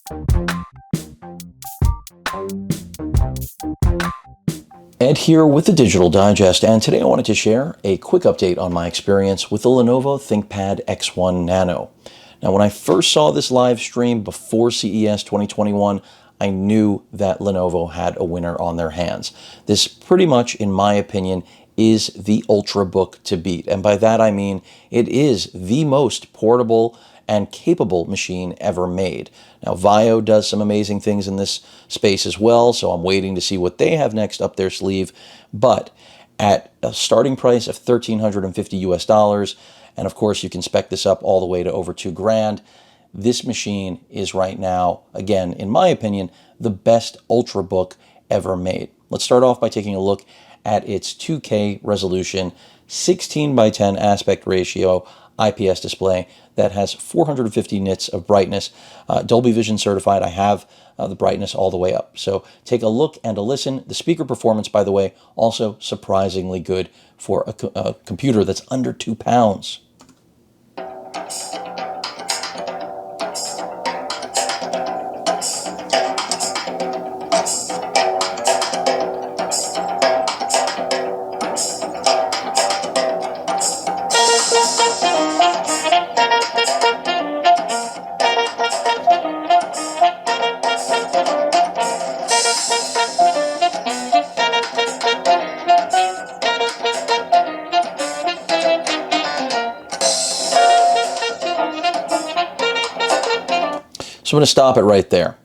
Ed here with the Digital Digest, and today I wanted to share a quick update on my experience with the Lenovo ThinkPad X1 Nano. Now, when I first saw this live stream before CES 2021, I knew that Lenovo had a winner on their hands. This pretty much, in my opinion, is the Ultrabook to beat. And by that I mean it is the most portable and capable machine ever made. Now, Vio does some amazing things in this space as well, so I'm waiting to see what they have next up their sleeve. But at a starting price of $1,350 US, and of course you can spec this up all the way to over $2,000, this machine is right now, again, in my opinion, the best Ultrabook ever made. Let's start off by taking a look at its 2K resolution, 16 by 10 aspect ratio IPS display that has 450 nits of brightness. Dolby Vision certified. I have the brightness all the way up. So take a look and a listen. The speaker performance, by the way, also surprisingly good for a computer that's under 2 pounds. So I'm going to stop it right there.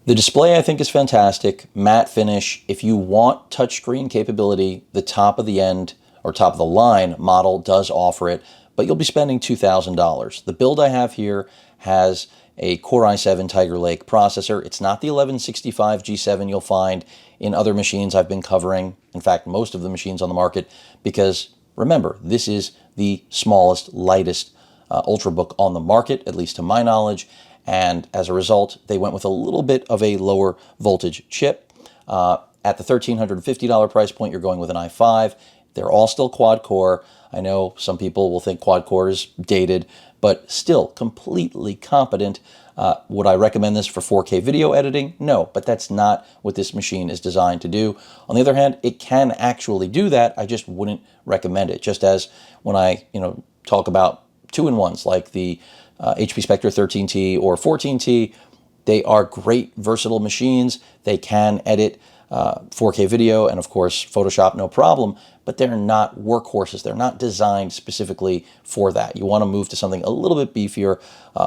The display I think is fantastic, matte finish. If you want touchscreen capability, the top of the end or top of the line model does offer it, but you'll be spending $2,000. The build I have here has a Core i7 Tiger Lake processor. It's not the 1165 G7 you'll find in other machines I've been covering. In fact, most of the machines on the market, because remember, this is the smallest, lightest Ultrabook on the market, at least to my knowledge. And as a result, they went with a little bit of a lower voltage chip. At the $1,350 price point, you're going with an i5. They're all still quad core. I know some people will think quad core is dated, but still completely competent. Would I recommend this for 4K video editing? No, but that's not what this machine is designed to do. On the other hand, it can actually do that. I just wouldn't recommend it. Just as when I talk about two-in-ones like the HP Spectre 13T or 14T, they are great versatile machines. They can edit 4K video and of course Photoshop no problem, but they're not workhorses. They're not designed specifically for that. You want to move to something a little bit beefier,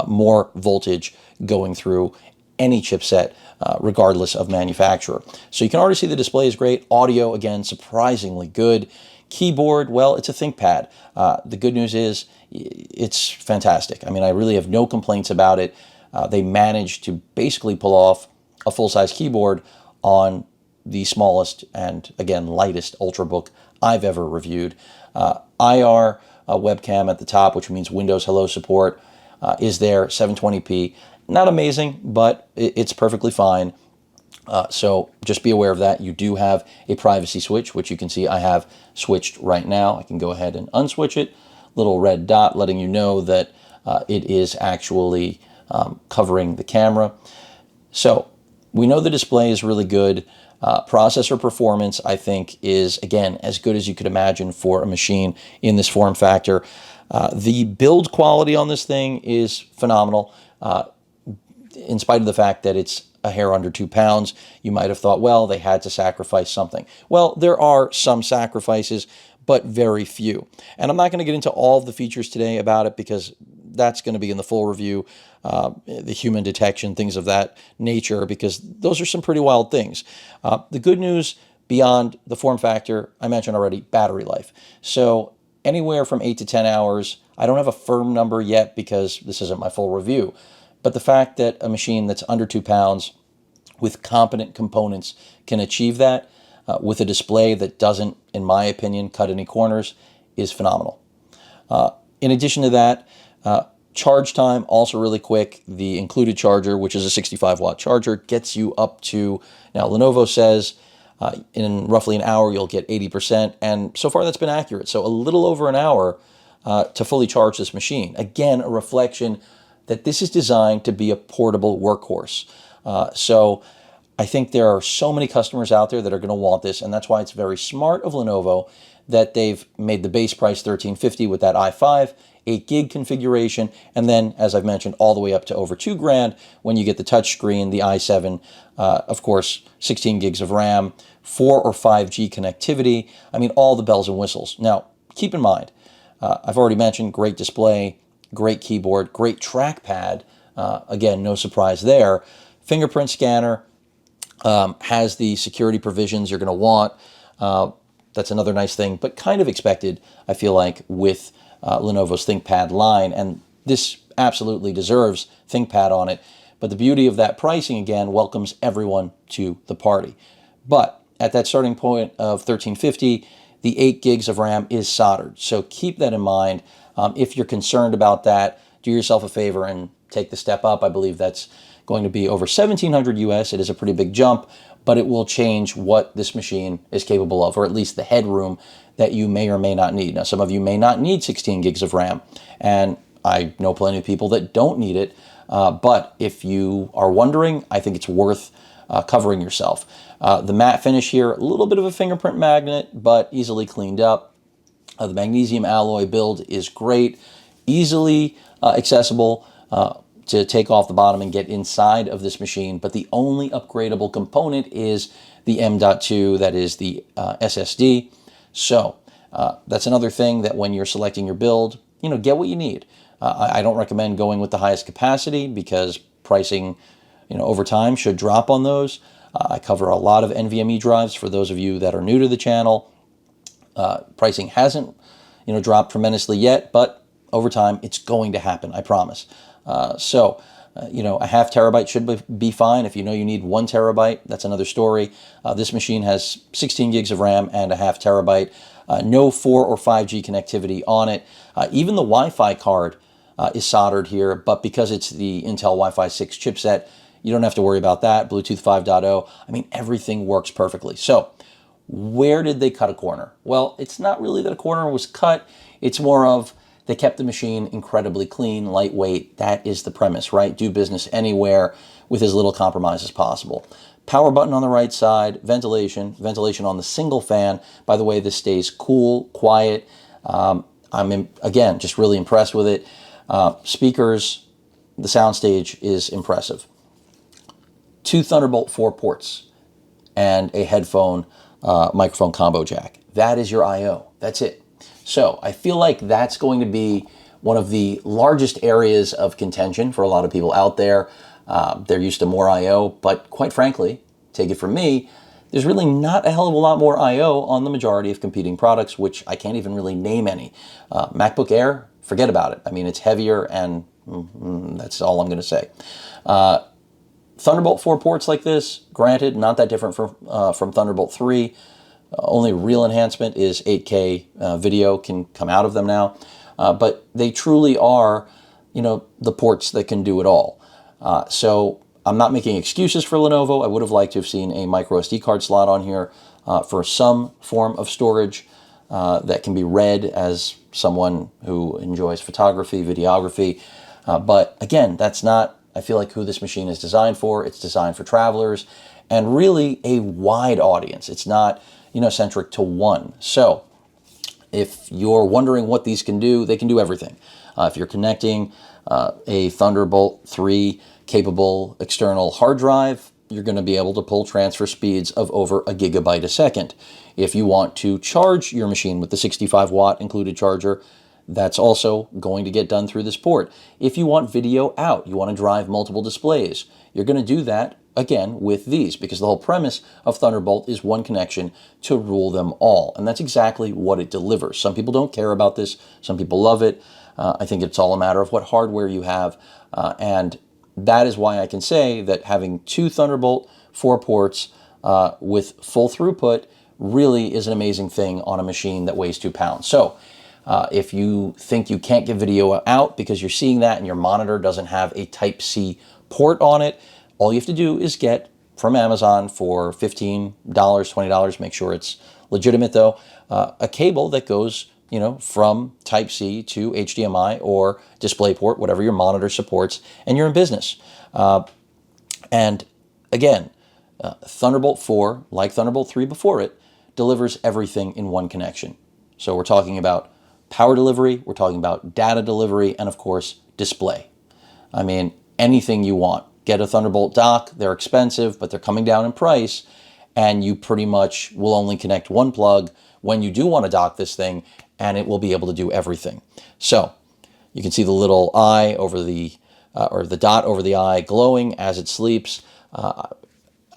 more voltage going through any chipset, regardless of manufacturer. So you can already see the display is great. Audio, again, surprisingly good. Keyboard, well, it's a ThinkPad. The good news is it's fantastic. I mean, I really have no complaints about it. They managed to basically pull off a full-size keyboard on the smallest and, again, lightest Ultrabook I've ever reviewed. IR webcam at the top, which means Windows Hello support, is there, 720p. Not amazing, but it's perfectly fine. So just be aware of that. You do have a privacy switch, which you can see I have switched right now. I can go ahead and unswitch it. Little red dot letting you know that it is actually covering the camera. So we know the display is really good. Processor performance, I think, is, again, as good as you could imagine for a machine in this form factor. The build quality on this thing is phenomenal. In spite of the fact that it's a hair under 2 pounds, you might have thought, well, they had to sacrifice something. Well, there are some sacrifices, but very few. And I'm not going to get into all of the features today about it because that's going to be in the full review, the human detection, things of that nature, because those are some pretty wild things. The good news beyond the form factor, I mentioned already, battery life. So anywhere from 8 to 10 hours. I don't have a firm number yet because this isn't my full review. But the fact that a machine that's under 2 pounds with competent components can achieve that with a display that doesn't, in my opinion, cut any corners is phenomenal. In addition to that, charge time, also really quick. The included charger, which is a 65-watt charger, gets you up to, now Lenovo says in roughly an hour you'll get 80%, and so far that's been accurate. So a little over an hour to fully charge this machine. Again, a reflection that this is designed to be a portable workhorse. So I think there are so many customers out there that are going to want this, and that's why it's very smart of Lenovo that they've made the base price $1,350 with that i5, 8 gig configuration, and then, as I've mentioned, all the way up to over $2,000 when you get the touchscreen, the i7, of course, 16 gigs of RAM, 4 or 5G connectivity. I mean, all the bells and whistles. Now, keep in mind, I've already mentioned great display, great keyboard, great trackpad. Again, no surprise there. Fingerprint scanner, has the security provisions you're going to want. That's another nice thing, but kind of expected, I feel like, with Lenovo's ThinkPad line. And this absolutely deserves ThinkPad on it. But the beauty of that pricing, again, welcomes everyone to the party. But at that starting point of $1,350, the 8 gigs of RAM is soldered. So keep that in mind. If you're concerned about that, do yourself a favor and take the step up. I believe that's going to be over $1,700 US. It is a pretty big jump, but it will change what this machine is capable of, or at least the headroom that you may or may not need. Now, some of you may not need 16 gigs of RAM, and I know plenty of people that don't need it, but if you are wondering, I think it's worth covering yourself. The matte finish here, a little bit of a fingerprint magnet, but easily cleaned up. The magnesium alloy build is great, easily accessible to take off the bottom and get inside of this machine, but the only upgradable component is the M.2, that is the SSD. So that's another thing that when you're selecting your build, get what you need. I don't recommend going with the highest capacity because pricing, over time should drop on those. I cover a lot of NVMe drives for those of you that are new to the channel. Pricing hasn't, dropped tremendously yet, but over time it's going to happen, I promise. So a half terabyte should be fine. If you need 1 terabyte, that's another story. This machine has 16 gigs of RAM and a half terabyte. No 4 or 5G connectivity on it. Even the Wi-Fi card is soldered here, but because it's the Intel Wi-Fi 6 chipset, you don't have to worry about that. Bluetooth 5.0, I mean, everything works perfectly. So where did they cut a corner? Well, it's not really that a corner was cut. It's more of they kept the machine incredibly clean, lightweight. That is the premise, right? Do business anywhere with as little compromise as possible. Power button on the right side, ventilation on the single fan. By the way, this stays cool, quiet. Again, just really impressed with it. Speakers, the soundstage is impressive. 2 Thunderbolt 4 ports and a headphone microphone combo jack. That is your I/O. That's it. So I feel like that's going to be one of the largest areas of contention for a lot of people out there. They're used to more I/O, but quite frankly, take it from me, there's really not a hell of a lot more I/O on the majority of competing products, which I can't even really name any. MacBook Air, forget about it. I mean, it's heavier, and that's all I'm going to say. Thunderbolt 4 ports like this, granted, not that different from Thunderbolt 3. Only real enhancement is 8K video can come out of them now. But they truly are, the ports that can do it all. So I'm not making excuses for Lenovo. I would have liked to have seen a micro SD card slot on here for some form of storage that can be read as someone who enjoys photography, videography. But again, that's not, I feel like, who this machine is designed for. It's designed for travelers and really a wide audience. It's not centric to one. So if you're wondering what these can do, they can do everything. If you're connecting a Thunderbolt 3 capable external hard drive, you're going to be able to pull transfer speeds of over 1 gigabyte a second. If you want to charge your machine with the 65-watt included charger, that's also going to get done through this port. If you want video out, you want to drive multiple displays, you're going to do that again with these, because the whole premise of Thunderbolt is one connection to rule them all. And that's exactly what it delivers. Some people don't care about this. Some people love it. I think it's all a matter of what hardware you have. And that is why I can say that having 2 Thunderbolt 4 ports with full throughput really is an amazing thing on a machine that weighs 2 pounds. So if you think you can't get video out because you're seeing that and your monitor doesn't have a Type-C port on it, all you have to do is get from Amazon for $15, $20, make sure it's legitimate though, a cable that goes from Type-C to HDMI or DisplayPort, whatever your monitor supports, and you're in business. And again, Thunderbolt 4, like Thunderbolt 3 before it, delivers everything in one connection. So we're talking about power delivery, we're talking about data delivery, and of course, display. I mean, anything you want. Get a Thunderbolt dock, they're expensive, but they're coming down in price, and you pretty much will only connect one plug when you do want to dock this thing, and it will be able to do everything. So you can see the little eye over the, or the dot over the eye glowing as it sleeps.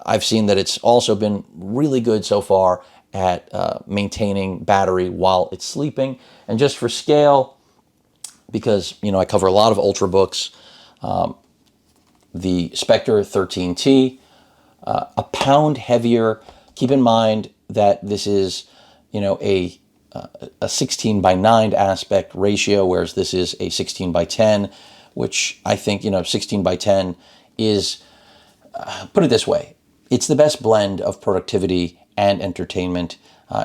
I've seen that it's also been really good so far at maintaining battery while it's sleeping. And just for scale, because I cover a lot of Ultrabooks, the Spectre 13T, a pound heavier. Keep in mind that this is a 16:9 aspect ratio, whereas this is a 16:10, which I think 16:10 is, put it this way, it's the best blend of productivity and entertainment.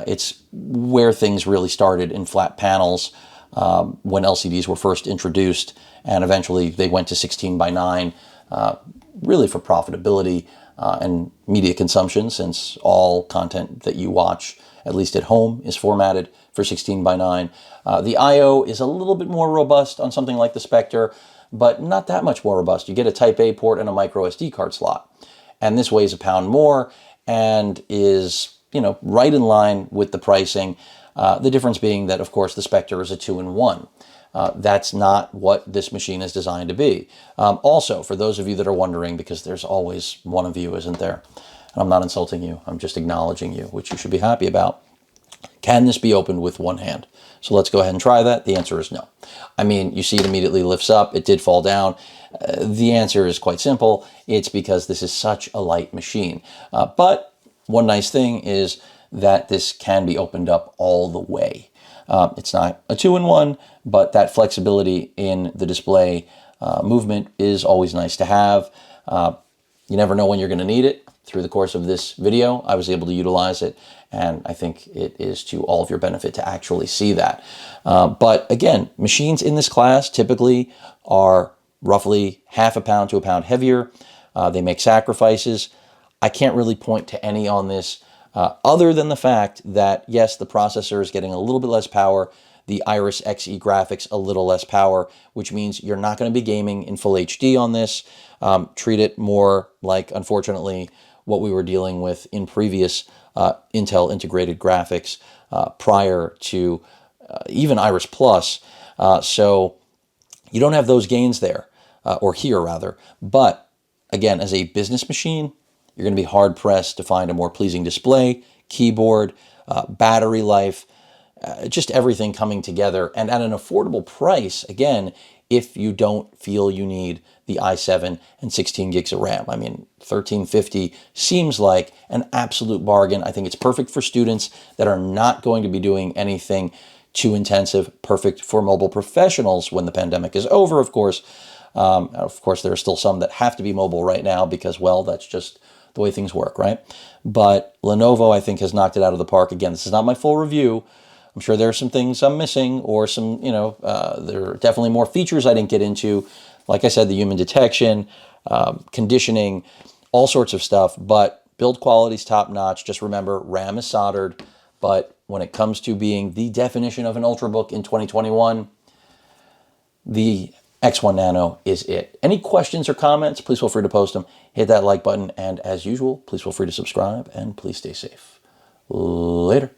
It's where things really started in flat panels when LCDs were first introduced, and eventually they went to 16:9, really for profitability and media consumption, since all content that you watch, at least at home, is formatted for 16:9. The I/O is a little bit more robust on something like the Spectre, but not that much more robust. You get a Type A port and a micro SD card slot. And this weighs a pound more and is, right in line with the pricing. The difference being that, of course, the Spectre is a 2-in-1. That's not what this machine is designed to be. Also, for those of you that are wondering, because there's always one of you, isn't there? And I'm not insulting you, I'm just acknowledging you, which you should be happy about. Can this be opened with one hand? So let's go ahead and try that. The answer is no. I mean, you see it immediately lifts up. It did fall down. The answer is quite simple. It's because this is such a light machine. But one nice thing is that this can be opened up all the way. It's not a 2-in-1, but that flexibility in the display movement is always nice to have. You never know when you're going to need it. Through the course of this video, I was able to utilize it, and I think it is to all of your benefit to actually see that. But again, machines in this class typically are roughly half a pound to a pound heavier. They make sacrifices. I can't really point to any on this other than the fact that, yes, the processor is getting a little bit less power, the Iris Xe graphics a little less power, which means you're not going to be gaming in full HD on this. Treat it more like, unfortunately, what we were dealing with in previous Intel integrated graphics prior to even Iris Plus. So you don't have those gains there, or here rather. But again, as a business machine, you're going to be hard-pressed to find a more pleasing display, keyboard, battery life, just everything coming together, and at an affordable price, again, if you don't feel you need the i7 and 16 gigs of RAM. I mean, $1,350 seems like an absolute bargain. I think it's perfect for students that are not going to be doing anything too intensive, perfect for mobile professionals when the pandemic is over, of course. Of course, there are still some that have to be mobile right now because, well, that's just the way things work, right? But Lenovo, I think, has knocked it out of the park. Again, this is not my full review. I'm sure there are some things I'm missing, or some, there are definitely more features I didn't get into. Like I said, the human detection, conditioning, all sorts of stuff, but build quality's top notch. Just remember, RAM is soldered, but when it comes to being the definition of an Ultrabook in 2021, the X1 Nano is it. Any questions or comments, please feel free to post them. Hit that like button, and as usual, please feel free to subscribe, and please stay safe. Later.